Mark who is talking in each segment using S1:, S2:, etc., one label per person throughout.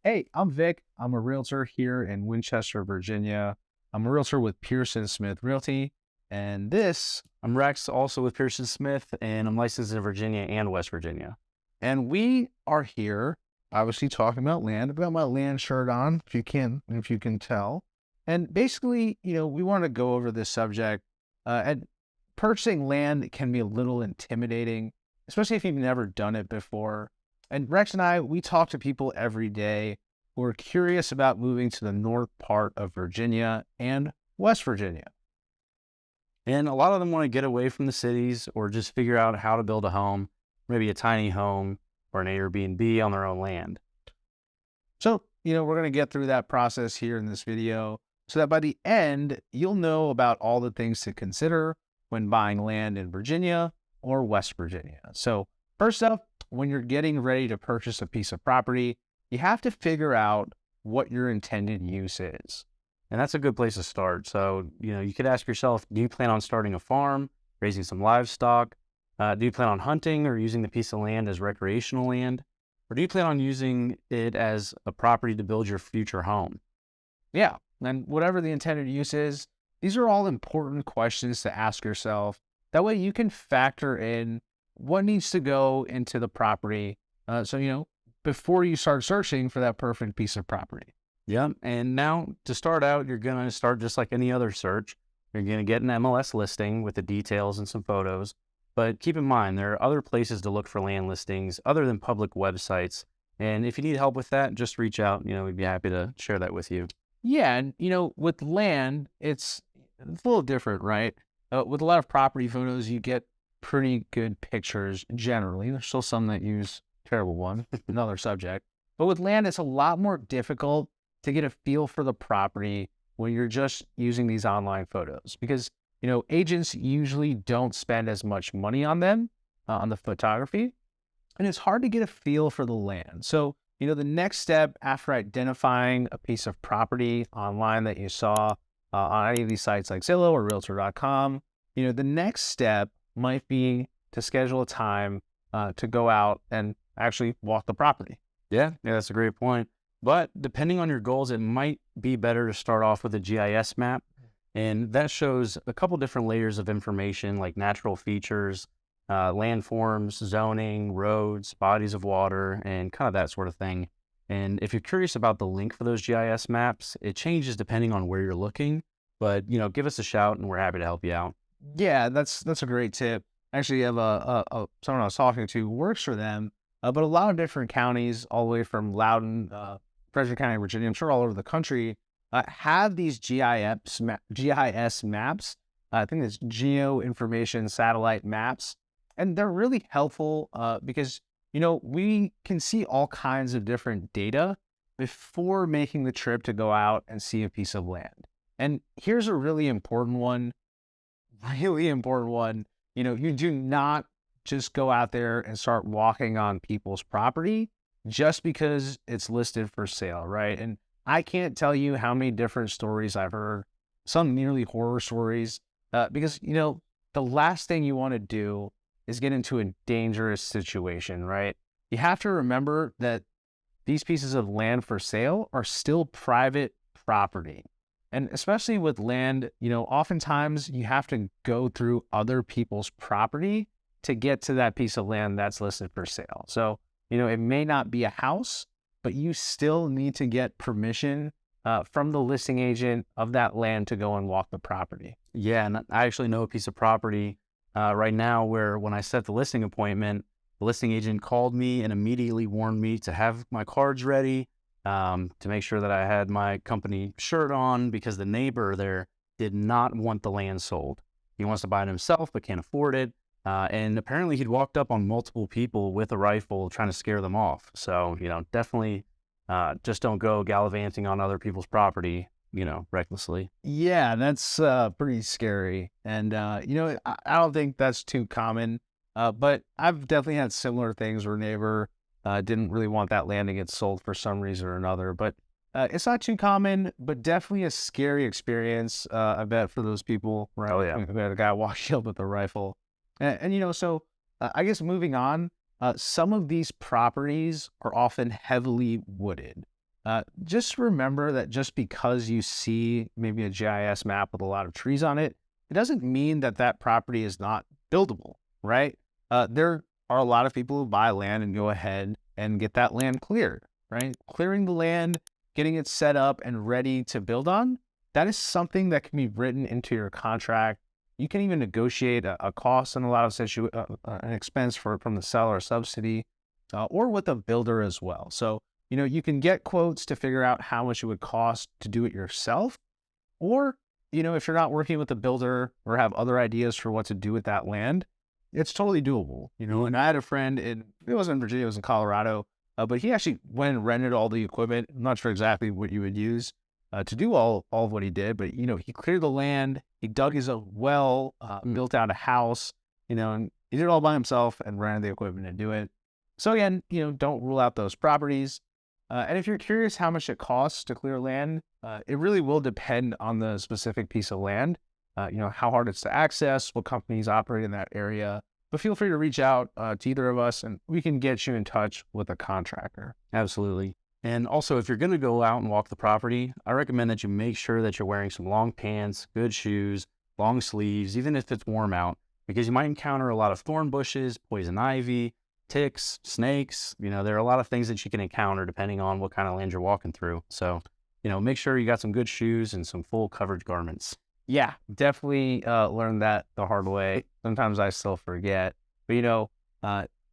S1: Hey, I'm Vic. I'm a realtor here in Winchester, Virginia. I'm a realtor with Pearson Smith Realty. And this,
S2: I'm Rex, also with Pearson Smith, and I'm licensed in Virginia and West Virginia.
S1: and we are here, obviously talking about land. I've got my land shirt on, if you can tell. And basically, we want to go over this subject. And purchasing land can be a little intimidating, especially if you've never done it before. And Rex and I, we talk to people every day who are curious about moving to the north part of Virginia and West Virginia.
S2: And a lot of them want to get away from the cities or just figure out how to build a home, maybe a tiny home or an Airbnb on their own land.
S1: So, we're going to get through that process here in this video so that by the end, you'll know about all the things to consider when buying land in Virginia or West Virginia. So, first up, when you're getting ready to purchase a piece of property, you have to figure out what your intended use is.
S2: And that's a good place to start. So, you could ask yourself, do you plan on starting a farm, raising some livestock? Do you plan on hunting or using the piece of land as recreational land? Or do you plan on using it as a property to build your future home?
S1: Yeah, and whatever the intended use is, these are all important questions to ask yourself. That way you can factor in what needs to go into the property. Before you start searching for that perfect piece of property.
S2: Yeah. And now to start out, you're going to start just like any other search. You're going to get an MLS listing with the details and some photos. But keep in mind, there are other places to look for land listings other than public websites. And if you need help with that, just reach out. We'd be happy to share that with you.
S1: Yeah, and with land, it's a little different, right? With a lot of property photos, you get pretty good pictures generally. There's still some that use terrible one, another subject. But with land, it's a lot more difficult to get a feel for the property when you're just using these online photos because, agents usually don't spend as much money on them, on the photography, and it's hard to get a feel for the land. So, the next step after identifying a piece of property online that you saw on any of these sites like Zillow or Realtor.com, the next step might be to schedule a time to go out and actually walk the property.
S2: Yeah, that's a great point. But depending on your goals, it might be better to start off with a GIS map. And that shows a couple different layers of information like natural features, landforms, zoning, roads, bodies of water, and kind of that sort of thing. And if you're curious about the link for those GIS maps, it changes depending on where you're looking. But, give us a shout and we're happy to help you out.
S1: Yeah, that's a great tip. Actually, I have someone I was talking to who works for them, but a lot of different counties, all the way from Loudoun, Frederick County, Virginia, I'm sure all over the country, have these GIS maps. I think it's Geo Information Satellite Maps, and they're really helpful because we can see all kinds of different data before making the trip to go out and see a piece of land. And here's a really important one. You do not just go out there and start walking on people's property just because it's listed for sale, right? And I can't tell you how many different stories I've heard, some nearly horror stories, because, the last thing you want to do is get into a dangerous situation, right? You have to remember that these pieces of land for sale are still private property. And especially with land, oftentimes you have to go through other people's property to get to that piece of land that's listed for sale. So, it may not be a house, but you still need to get permission from the listing agent of that land to go and walk the property.
S2: Yeah, and I actually know a piece of property right now where when I set the listing appointment, the listing agent called me and immediately warned me to have my cards ready, to make sure that I had my company shirt on because the neighbor there did not want the land sold. He wants to buy it himself but can't afford it. And apparently he'd walked up on multiple people with a rifle trying to scare them off. So, definitely just don't go gallivanting on other people's property, recklessly.
S1: Yeah, that's pretty scary. And, I don't think that's too common, but I've definitely had similar things where a neighbor didn't really want that land to get sold for some reason or another. But it's not too common, but definitely a scary experience, I bet, for those people, right?
S2: Oh, yeah.
S1: The guy walking up with a rifle. So I guess moving on, some of these properties are often heavily wooded. Just remember that just because you see maybe a GIS map with a lot of trees on it, it doesn't mean that that property is not buildable, right? There are a lot of people who buy land and go ahead and get that land cleared, right? Clearing the land, getting it set up and ready to build on, that is something that can be written into your contract. You can even negotiate a cost in a lot of an expense from the seller, subsidy, or with a builder as well. So, you can get quotes to figure out how much it would cost to do it yourself. Or, if you're not working with a builder or have other ideas for what to do with that land, it's totally doable. And I had a friend it wasn't in Virginia, it was in Colorado, but he actually went and rented all the equipment. I'm not sure exactly what you would use to do all of what he did, but, he cleared the land, he dug his own well, built out a house, and he did it all by himself and rented the equipment to do it. So again, don't rule out those properties. And if you're curious how much it costs to clear land, it really will depend on the specific piece of land, how hard it's to access, what companies operate in that area. But feel free to reach out to either of us and we can get you in touch with a contractor.
S2: Absolutely. And also, if you're going to go out and walk the property, I recommend that you make sure that you're wearing some long pants, good shoes, long sleeves, even if it's warm out, because you might encounter a lot of thorn bushes, poison ivy, ticks, snakes. There are a lot of things that you can encounter depending on what kind of land you're walking through. So, make sure you got some good shoes and some full coverage garments.
S1: Yeah, definitely learned that the hard way. Sometimes I still forget, but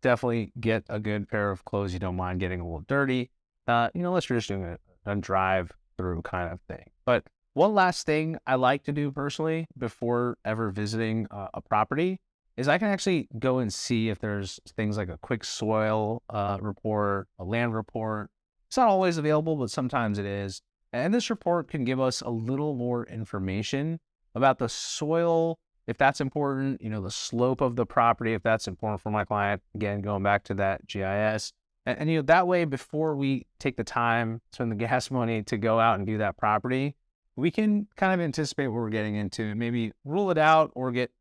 S1: definitely get a good pair of clothes you don't mind getting a little dirty. Unless you're just doing a drive through kind of thing. But one last thing I like to do personally before ever visiting a property is I can actually go and see if there's things like a quick soil report, a land report. It's not always available, but sometimes it is. And this report can give us a little more information about the soil, if that's important, the slope of the property, if that's important for my client. Again, going back to that GIS. And that way, before we take the time, spend the gas money to go out and do that property, we can kind of anticipate what we're getting into and maybe rule it out or get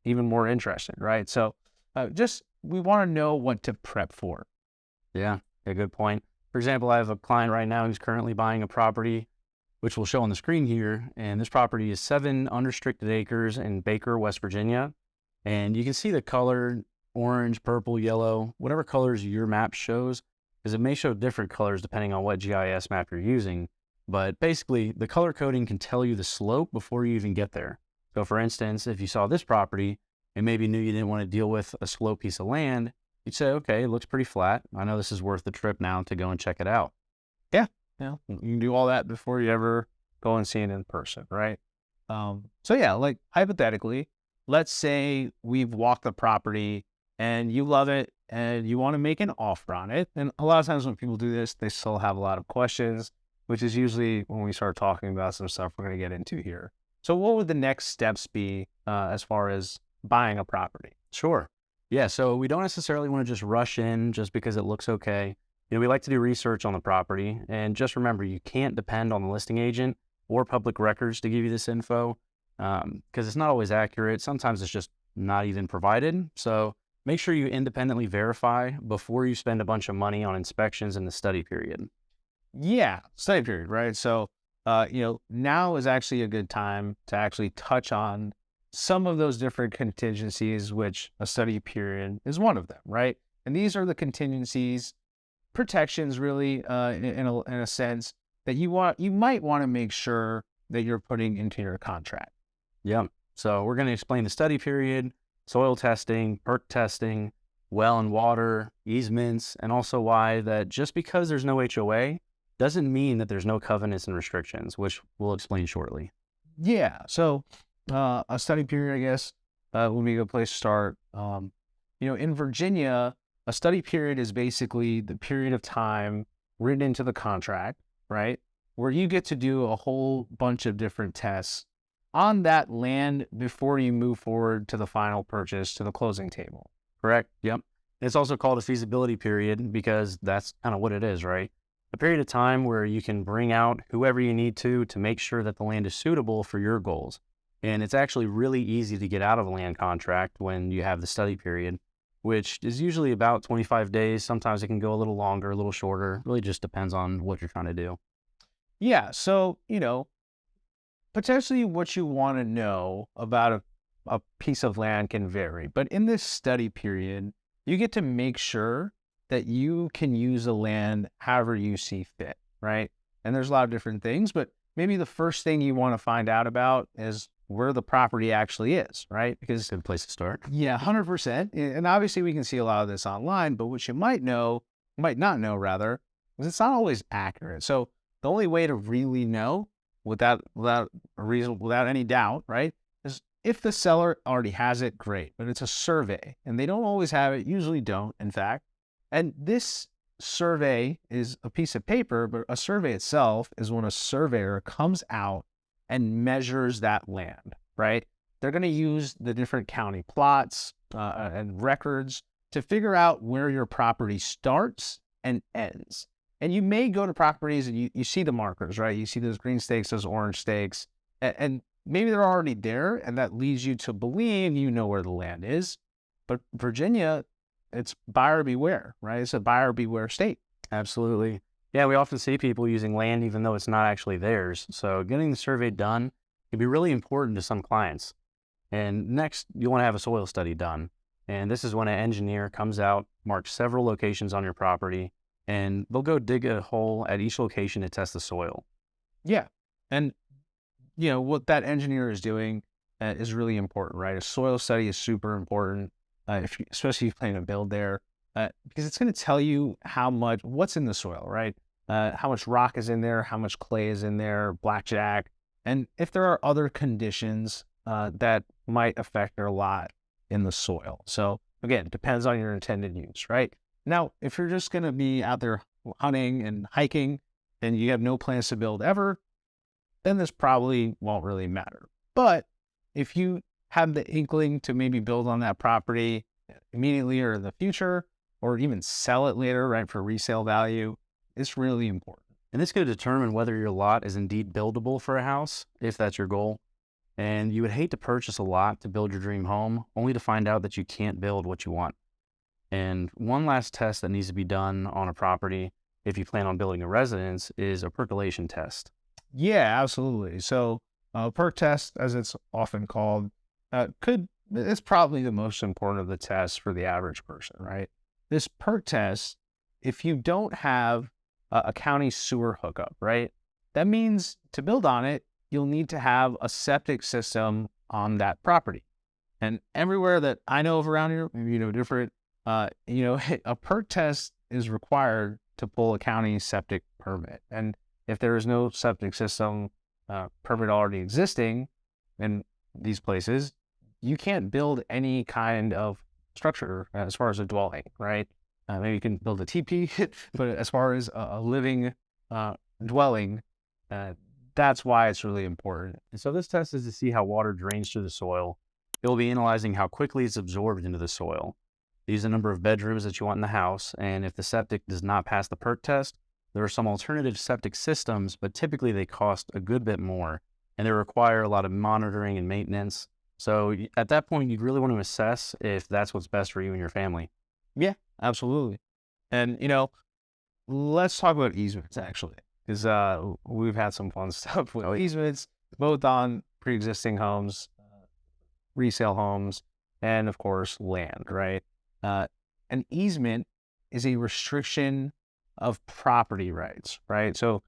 S1: even more interested, right? So we want to know what to prep for.
S2: Yeah, a good point. For example, I have a client right now who's currently buying a property, which will show on the screen here. And this property is 7 unrestricted acres in Baker, West Virginia. And you can see the color, orange, purple, yellow, whatever colors your map shows, because it may show different colors depending on what GIS map you're using. But basically, the color coding can tell you the slope before you even get there. So for instance, if you saw this property and maybe knew you didn't want to deal with a slow piece of land, you'd say, okay, it looks pretty flat. I know this is worth the trip now to go and check it out.
S1: Yeah. You can do all that before you ever go and see it in person, right? So yeah, like hypothetically, let's say we've walked the property and you love it and you want to make an offer on it. And a lot of times when people do this, they still have a lot of questions, which is usually when we start talking about some stuff we're going to get into here. So what would the next steps be as far as buying a property?
S2: Sure. Yeah, so we don't necessarily want to just rush in just because it looks okay. We like to do research on the property. And just remember, you can't depend on the listing agent or public records to give you this info because it's not always accurate. Sometimes it's just not even provided. So make sure you independently verify before you spend a bunch of money on inspections in the study period.
S1: Yeah, study period, right? So, now is actually a good time to actually touch on some of those different contingencies, which a study period is one of them, right? And these are the contingencies, protections, really, in a sense that you might want to make sure that you're putting into your contract.
S2: Yeah. So we're going to explain the study period, soil testing, perc testing, well and water, easements, and also why that just because there's no HOA doesn't mean that there's no covenants and restrictions, which we'll explain shortly.
S1: Yeah. So a study period, I guess, would be a good place to start. In Virginia, a study period is basically the period of time written into the contract, right? Where you get to do a whole bunch of different tests on that land before you move forward to the final purchase, to the closing table.
S2: Correct. Yep. It's also called a feasibility period because that's kind of what it is, right? A period of time where you can bring out whoever you need to make sure that the land is suitable for your goals. And it's actually really easy to get out of a land contract when you have the study period. which is usually about 25 days. Sometimes it can go a little longer, a little shorter. Really just depends on what you're trying to do.
S1: Yeah. So, potentially what you want to know about a piece of land can vary. But in this study period, you get to make sure that you can use the land however you see fit, right? And there's a lot of different things, but maybe the first thing you want to find out about is where the property actually is, right? Because
S2: Good place to start.
S1: yeah, 100%. And obviously we can see a lot of this online, but what you might not know rather, is it's not always accurate. So the only way to really know without a reason, without any doubt, right, is if the seller already has it, great. But it's a survey, and they don't always have it, usually don't, in fact. And this survey is a piece of paper, but a survey itself is when a surveyor comes out and measures that land, right? They're going to use the different county plots and records to figure out where your property starts and ends. And you may go to properties and you see the markers, right? You see those green stakes, those orange stakes, and maybe they're already there, and that leads you to believe you know where the land is. But Virginia, it's buyer beware, right? It's a buyer beware state.
S2: Absolutely. Yeah, we often see people using land even though it's not actually theirs. So getting the survey done can be really important to some clients. And next, you want to have a soil study done. And this is when an engineer comes out, marks several locations on your property, and they'll go dig a hole at each location to test the soil.
S1: Yeah. And, what that engineer is doing is really important, right? A soil study is super important, especially if you plan to build there, because it's going to tell you what's in the soil, right? How much rock is in there, how much clay is in there, blackjack, and if there are other conditions that might affect their lot in the soil. So again, depends on your intended use, right? Now, if you're just going to be out there hunting and hiking and you have no plans to build ever, then this probably won't really matter. But if you have the inkling to maybe build on that property immediately or in the future, or even sell it later, right, for resale value, it's really important.
S2: And this could determine whether your lot is indeed buildable for a house, if that's your goal. And you would hate to purchase a lot to build your dream home, only to find out that you can't build what you want. And one last test that needs to be done on a property, if you plan on building a residence, is a percolation test.
S1: Yeah, absolutely. So Perc test, as it's often called, it's probably the most important of the tests for the average person, right? This Perc test, if you don't have a county sewer hookup, right, that means to build on it, you'll need to have a septic system on that property. And everywhere that I know of around here, maybe different, a Perc test is required to pull a county septic permit. And if there is no septic system permit already existing in these places, you can't build any kind of structure as far as a dwelling, right? Maybe you can build a teepee, but as far as a living dwelling, that's why it's really important.
S2: And so this test is to see how water drains through the soil. It will be analyzing how quickly it's absorbed into the soil. These are the number of bedrooms that you want in the house, and if the septic does not pass the Perc test, there are some alternative septic systems, but typically they cost a good bit more, and they require a lot of monitoring and maintenance. So at that point, you'd really want to assess if that's what's best for you and your family.
S1: Yeah, absolutely. And, let's talk about easements, actually, because we've had some fun stuff with easements, both on pre-existing homes, resale homes, and, of course, land, right? An easement is a restriction of property rights, right? So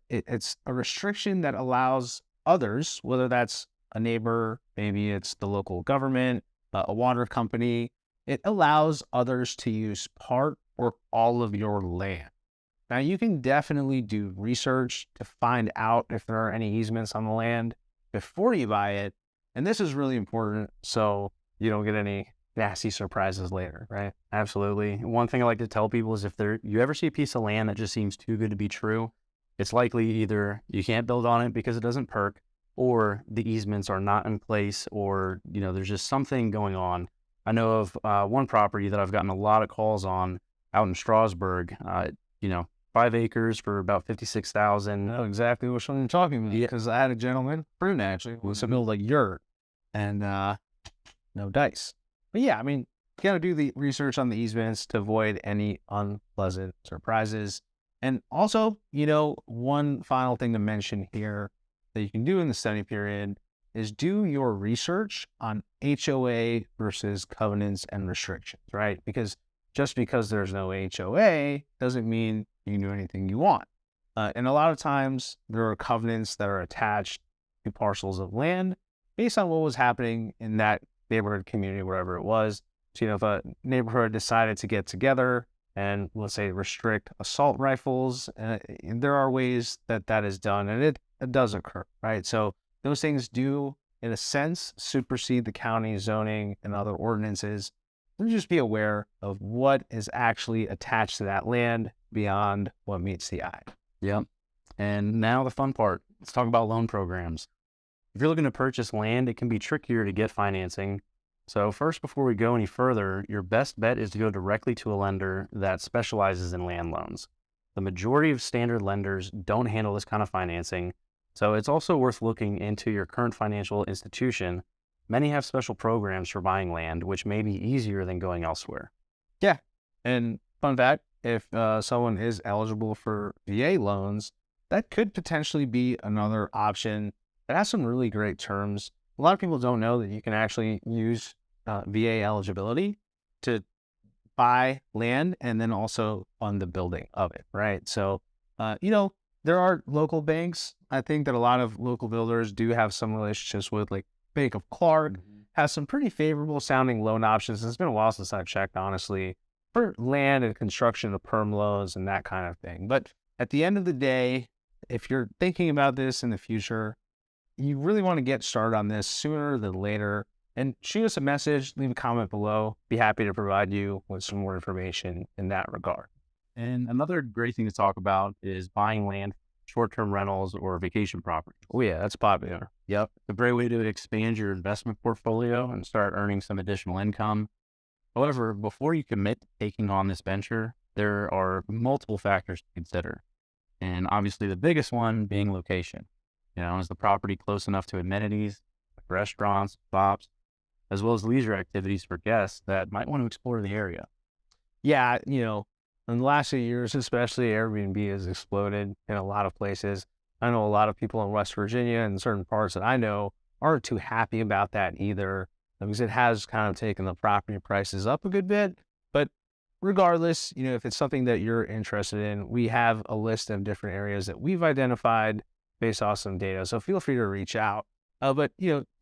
S1: it's a restriction that allows others, whether that's a neighbor, maybe it's the local government, a water company, it allows others to use part or all of your land. Now, you can definitely do research to find out if there are any easements on the land before you buy it. And this is really important so you don't get any nasty surprises later, right?
S2: Absolutely. One thing I like to tell people is if you ever see a piece of land that just seems too good to be true, it's likely either you can't build on it because it doesn't perk, or the easements are not in place, or there's just something going on. I know of one property that I've gotten a lot of calls on out in Strasburg. 5 acres for about $56,000.
S1: I know exactly which one you're talking about, because I had a gentleman, Bruno actually, who wants to build a yurt and no dice. But yeah, I mean, you got to do the research on the easements to avoid any unpleasant surprises. And also, one final thing to mention here that you can do in the study period is do your research on HOA versus covenants and restrictions, right? Because just because there's no HOA doesn't mean you can do anything you want. And a lot of times there are covenants that are attached to parcels of land based on what was happening in that neighborhood, community, wherever it was. So, if a neighborhood decided to get together and, let's say, restrict assault rifles, there are ways that that is done, and it does occur, right? So those things do, in a sense, supersede the county zoning and other ordinances. So just be aware of what is actually attached to that land beyond what meets the eye.
S2: Yep. And now the fun part. Let's talk about loan programs. If you're looking to purchase land, it can be trickier to get financing. So first, before we go any further, your best bet is to go directly to a lender that specializes in land loans. The majority of standard lenders don't handle this kind of financing, so it's also worth looking into your current financial institution. Many have special programs for buying land, which may be easier than going elsewhere.
S1: Yeah. And fun fact, if someone is eligible for VA loans, that could potentially be another option that has some really great terms. A lot of people don't know that you can actually use VA eligibility to buy land and then also fund the building of it, right? So, there are local banks. I think that a lot of local builders do have some relationships with, like Bank of Clark, has some pretty favorable sounding loan options. It's been a while since I've checked, honestly, for land and construction of perm loans and that kind of thing. But at the end of the day, if you're thinking about this in the future, you really want to get started on this sooner than later. And shoot us a message, leave a comment below. Be happy to provide you with some more information in that regard.
S2: And another great thing to talk about is buying land, short-term rentals, or vacation properties.
S1: Oh yeah, that's popular.
S2: Yep. It's a great way to expand your investment portfolio and start earning some additional income. However, before you commit to taking on this venture, there are multiple factors to consider. And obviously the biggest one being location. Is the property close enough to amenities, like restaurants, shops, as well as leisure activities for guests that might want to explore the area?
S1: Yeah, in the last few years, especially, Airbnb has exploded in a lot of places. I know a lot of people in West Virginia and certain parts that I know aren't too happy about that either, because it has kind of taken the property prices up a good bit. But regardless, if it's something that you're interested in, we have a list of different areas that we've identified based off some data. So feel free to reach out. But,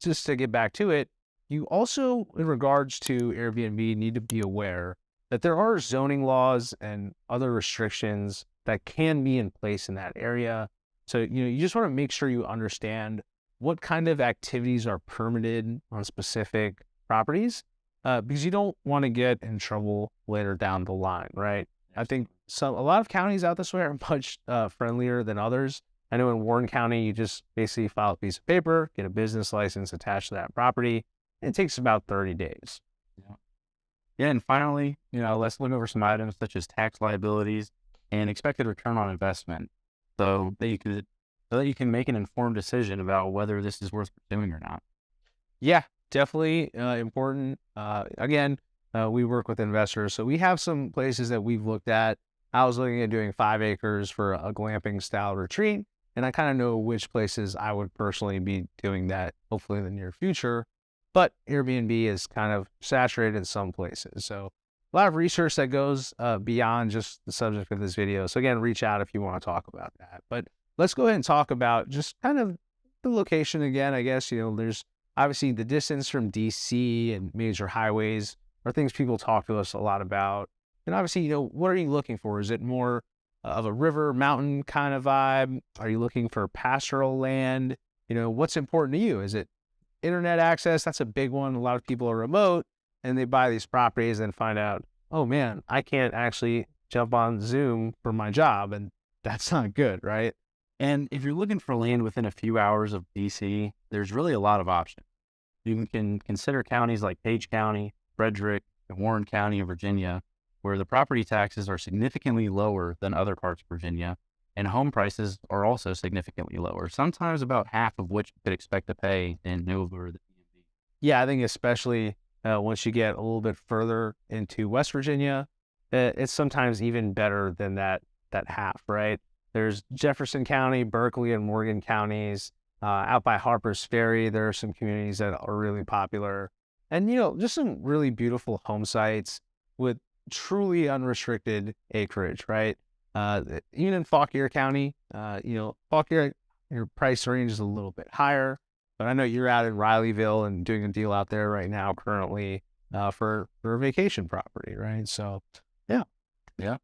S1: just to get back to it, you also, in regards to Airbnb, need to be aware that there are zoning laws and other restrictions that can be in place in that area. So, you just want to make sure you understand what kind of activities are permitted on specific properties, because you don't want to get in trouble later down the line, right? I think a lot of counties out this way are much friendlier than others. I know in Warren County, you just basically file a piece of paper, get a business license attached to that property. It takes about 30 days.
S2: Yeah, and finally, let's look over some items such as tax liabilities and expected return on investment, so that you can make an informed decision about whether this is worth pursuing or not.
S1: Yeah, definitely important. Again, we work with investors, so we have some places that we've looked at. I was looking at doing 5 acres for a glamping style retreat, and I kind of know which places I would personally be doing that, hopefully in the near future. But Airbnb is kind of saturated in some places. So a lot of research that goes beyond just the subject of this video. So again, reach out if you want to talk about that. But let's go ahead and talk about just kind of the location again. I guess, there's obviously the distance from DC and major highways are things people talk to us a lot about. And obviously, what are you looking for? Is it more of a river, mountain kind of vibe? Are you looking for pastoral land? What's important to you? Is it internet access? That's a big one. A lot of people are remote and they buy these properties and find out, oh man, I can't actually jump on Zoom for my job. And that's not good, right?
S2: And if you're looking for land within a few hours of DC, there's really a lot of options. You can consider counties like Page County, Frederick, and Warren County of Virginia, where the property taxes are significantly lower than other parts of Virginia, and home prices are also significantly lower, sometimes about half of what you could expect to pay in Nova or the DMV.
S1: Yeah, I think especially Once you get a little bit further into West Virginia, it's sometimes even better than that half, right? There's Jefferson County, Berkeley, and Morgan counties. Out by Harper's Ferry, there are some communities that are really popular, and just some really beautiful home sites with truly unrestricted acreage, right? Even in Fauquier County, Fauquier, your price range is a little bit higher, but I know you're out in Rileyville and doing a deal out there right now currently for a vacation property, right? So, yeah.
S2: Yeah.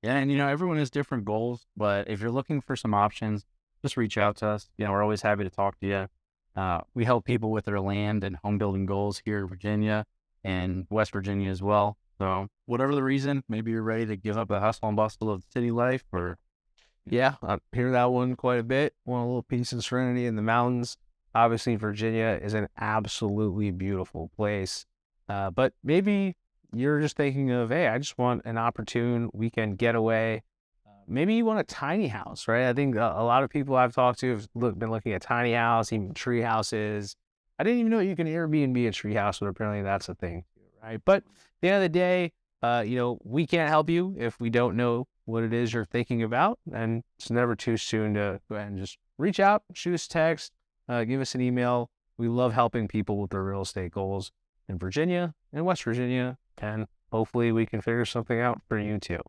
S2: Yeah. And, everyone has different goals, but if you're looking for some options, just reach out to us. We're always happy to talk to you. We help people with their land and home building goals here in Virginia and West Virginia as well. So whatever the reason, maybe you're ready to give up the hustle and bustle of city life, or
S1: Yeah, I hear that one quite a bit. Want a little peace and serenity in the mountains. Obviously, Virginia is an absolutely beautiful place. But maybe you're just thinking of, hey, I just want an opportune weekend getaway. Maybe you want a tiny house, right? I think a lot of people I've talked to have been looking at tiny house, even tree houses. I didn't even know you can Airbnb a tree house, but apparently that's a thing, right? But at the end of the day, we can't help you if we don't know what it is you're thinking about, and it's never too soon to go ahead and just reach out, shoot us a text, give us an email. We love helping people with their real estate goals in Virginia and West Virginia, and hopefully we can figure something out for you too.